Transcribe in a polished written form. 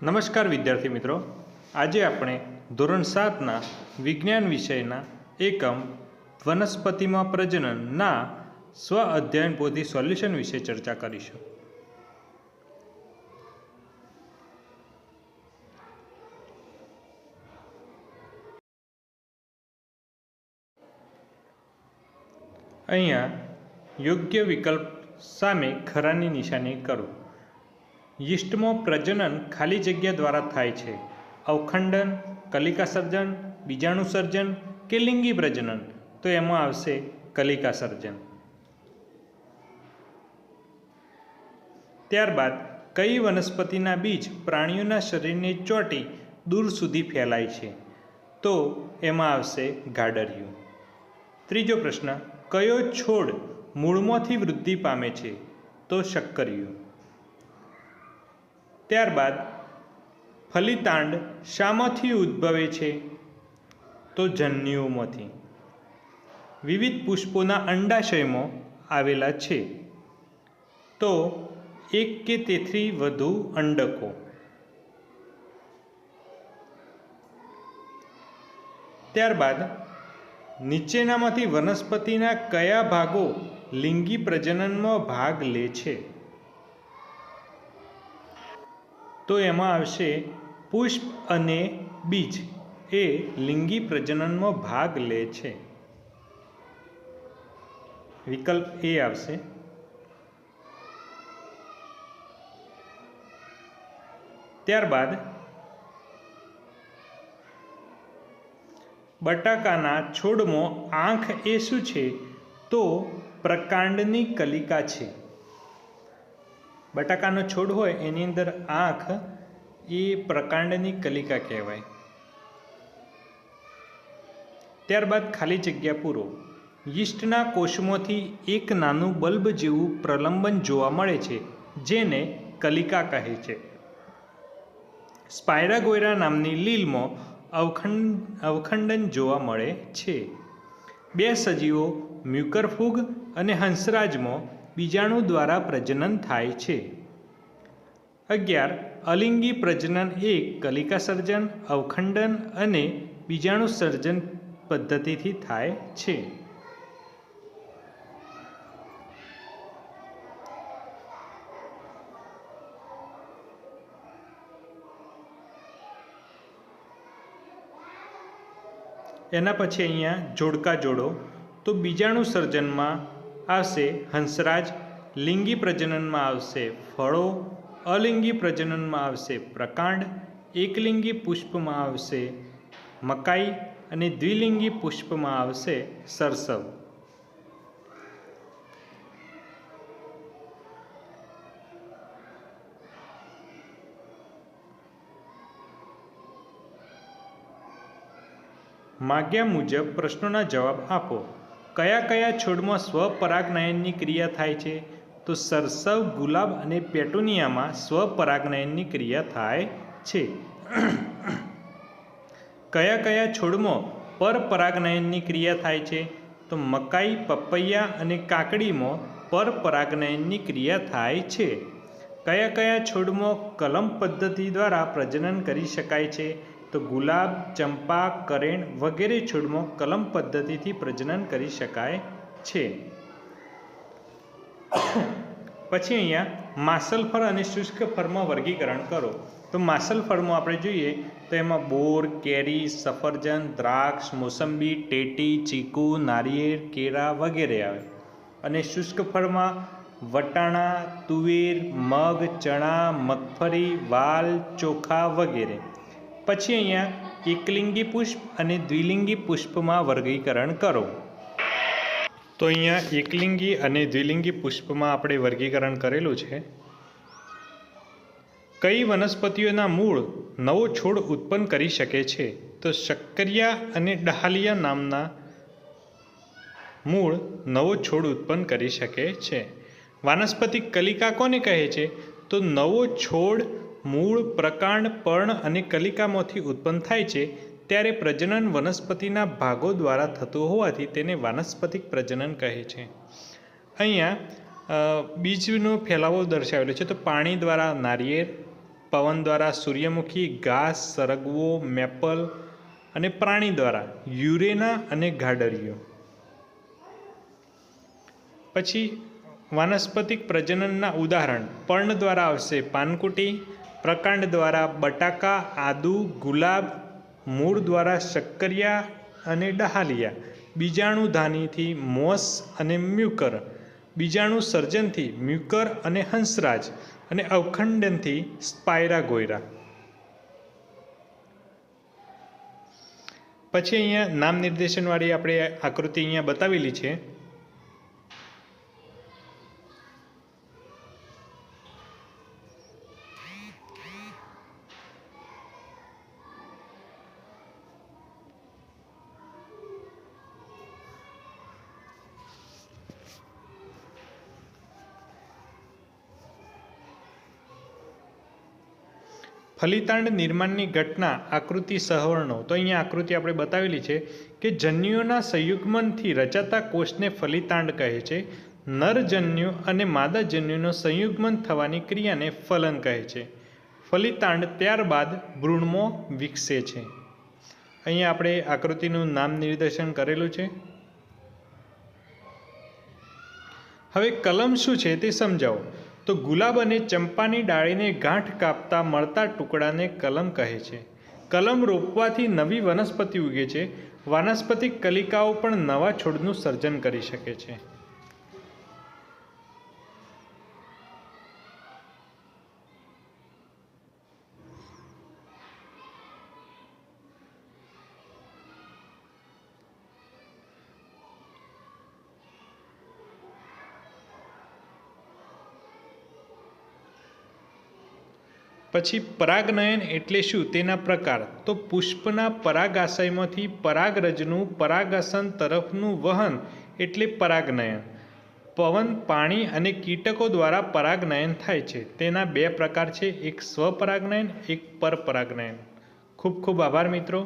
નમસ્કાર વિદ્યાર્થી મિત્રો, આજે આપણે ધોરણ 7ના વિજ્ઞાન વિષયના એકમ વનસ્પતિમાં પ્રજનનના સ્વ અધ્યયન પોથી સોલ્યુશન વિશે ચર્ચા કરીશું. અહીંયા યોગ્ય વિકલ્પ સામે ખરાની નિશાની કરો. યીસ્ટમાં પ્રજનન ખાલી જગ્યા દ્વારા થાય છે. અવખંડન, કલિકા સર્જન, બીજાણુ સર્જન કે લિંગી પ્રજનન? તો એમાં આવશે કલિકા સર્જન. ત્યારબાદ કઈ વનસ્પતિના બીજ પ્રાણીઓના શરીરને ચોંટી દૂર સુધી ફેલાય છે? તો એમાં આવશે ગાડરિયું. ત્રીજો પ્રશ્ન, કયો છોડ મૂળમાંથી વૃદ્ધિ પામે છે? તો શક્કરિયું. ત્યારબાદ ફલિતાંડ શામાંથી ઉદ્ભવે છે? તો જન્યુઓમાંથી. વિવિધ પુષ્પોના અંડાશયમાં આવેલા છે. તો એક કે તેથી વધુ અંડકો. ત્યારબાદ નીચેનામાંથી વનસ્પતિના કયા ભાગો લિંગી પ્રજનનમાં ભાગ લે છે? તો એમાં આવશે પુષ્પ અને બીજ એ લિંગી પ્રજનનમાં ભાગ લે છે. વિકલ્પ એ આવશે. ત્યારબાદ બટાકાના છોડમાં આંખ એ શું છે? તો પ્રકાંડની કલિકા છે. બટાકાનો છોડ હોય એની અંદર આંખ એ પ્રકાંડની કલિકા કહેવાય. ત્યારબાદ ખાલી જગ્યા પૂરો. યીસ્ટના કોષમાંથી એક નાનું બલ્બ જેવું પ્રલંબન જોવા મળે છે, જેને કલિકા કહે છે. સ્પાયરાગોયરા નામની લીલમાં અવખંડન જોવા મળે છે. બે સજીવો મ્યુકર ફૂગ અને હંસરાજમાં બીજાણુ દ્વારા પ્રજનન થાય છે. 11. અલિંગી પ્રજનન એ કલિકા સર્જન, અવખંડન અને બીજાણુ સર્જન પદ્ધતિથી થાય છે. એના પછી અહીંયા જોડકા જોડો. તો બીજાણુ સર્જનમાં આવશે હંસરાજ, લિંગી પ્રજનનમાં આવશે ફળો, અલિંગી પ્રજનનમાં આવશે પ્રકાંડ, એકલિંગી પુષ્પમાં આવશે મકાઈ અને દ્વિલિંગી પુષ્પમાં આવશે સરસવ. માગ્યા મુજબ પ્રશ્નોના જવાબ આપો. કયા કયા છોડમાં સ્વપરાગનયનની ક્રિયા થાય છે? તો સરસવ, ગુલાબ અને પેટુનિયામાં સ્વપરાગનયનની ક્રિયા થાય છે. કયા કયા છોડમાં પરપરાગનયનની ક્રિયા થાય છે? તો મકાઈ, પપૈયા અને કાકડીમાં પરપરાગનયનની ક્રિયા થાય છે. કયા કયા છોડમાં કલમ પદ્ધતિ દ્વારા પ્રજનન કરી શકાય છે? તો ગુલાબ, ચંપા, કરેણ વગેરે છોડમાં કલમ પદ્ધતિથી પ્રજનન કરી શકાય છે. પછી અહીંયા માસલ ફળ અને શુષ્ક ફળમાં વર્ગીકરણ કરો. તો માસલ ફળમાં આપણે જોઈએ તો એમાં બોર, કેરી, સફરજન, દ્રાક્ષ, મોસંબી, ટેટી, ચીકુ, નારિયેળ, કેળા વગેરે આવે. અને શુષ્ક ફળમાં વટાણા, તુવેર, મગ, ચણા, મગફળી, વાલ, ચોખા વગેરે. પછી અહીંયા એકલિંગી પુષ્પ અને દ્વિલિંગી પુષ્પમાં વર્ગીકરણ કરો. તો અહીંયા એકલિંગી અને દ્વિલિંગી પુષ્પમાં આપણે વર્ગીકરણ કરેલું છે. કઈ વનસ્પતિઓના મૂળ નવો છોડ ઉત્પન્ન કરી શકે છે? તો શક્કરિયા અને ડહાલિયા નામના મૂળ નવો છોડ ઉત્પન્ન કરી શકે છે. વાનસ્પતિક કલિકા કોને કહે છે? તો નવો છોડ મૂળ, પ્રકાંડ, પર્ણ અને કલિકામાંથી ઉત્પન્ન થાય છે ત્યારે પ્રજનન વનસ્પતિના ભાગો દ્વારા થતું હોવાથી તેને વાનસ્પતિક પ્રજનન કહે છે. અહીંયા બીજનો ફેલાવો દર્શાવેલો છે. તો પાણી દ્વારા નારિયેળ, પવન દ્વારા સૂર્યમુખી, ઘાસ, સરગવો, મેપલ અને પ્રાણી દ્વારા યુરેના અને ગાડરિયો. પછી વાનસ્પતિક પ્રજનનના ઉદાહરણ પર્ણ દ્વારા આવશે પાનકુટી, પ્રકાંડ દ્વારા બટાકા, આદુ, ગુલાબ, મૂળ દ્વારા શક્કરિયા અને ડહાલિયા, બીજાણુધાનીથી મોસ અને મ્યુકર, બીજાણુ સર્જનથી મ્યુકર અને હંસરાજ, અને અવખંડનથી સ્પાયરાગોયરા. પછી અહીંયા નામ નિર્દેશનવાળી આપણે આકૃતિ અહીંયા બતાવેલી છે. ફલિતાંડ નિર્માણની ઘટના આકૃતિ સહવર્ણો. તો અહીંયા આકૃતિ આપણે બતાવેલી છે કે જન્યુઓના સંયુગ્મનથી રચાતા કોષને ફલિતાંડ કહે છે. નરજન્યુ અને માદાજન્યુનો સંયુગ્મન થવાની ક્રિયાને ફલન કહે છે. ફલિતાંડ ત્યારબાદ ભ્રૂણમાં વિકસે છે. અહીંયા આપણે આકૃતિનું નામ નિર્દેશન કરેલું છે. હવે કલમ શું છે તે સમજાવો. તો ગુલાબ અને ચંપાની ડાળીને ગાંઠ કાપતા મળતા ટુકડાને કલમ કહે છે. કલમ રોપવાથી નવી વનસ્પતિ ઉગે છે. વાનસ્પતિક કલિકાઓ પણ નવા છોડનું સર્જન કરી શકે છે. પછી પરાગનયન એટલે શું તેના પ્રકાર. તો પુષ્પના પરાગાશયમાંથી પરાગરજનું પરાગાસન તરફનું વહન એટલે પરાગનયન. પવન, પાણી અને કીટકો દ્વારા પરાગનયન થાય છે. તેના બે પ્રકાર છે, એક સ્વપરાગનયન, એક પરપરાગનયન. ખૂબ ખૂબ આભાર મિત્રો.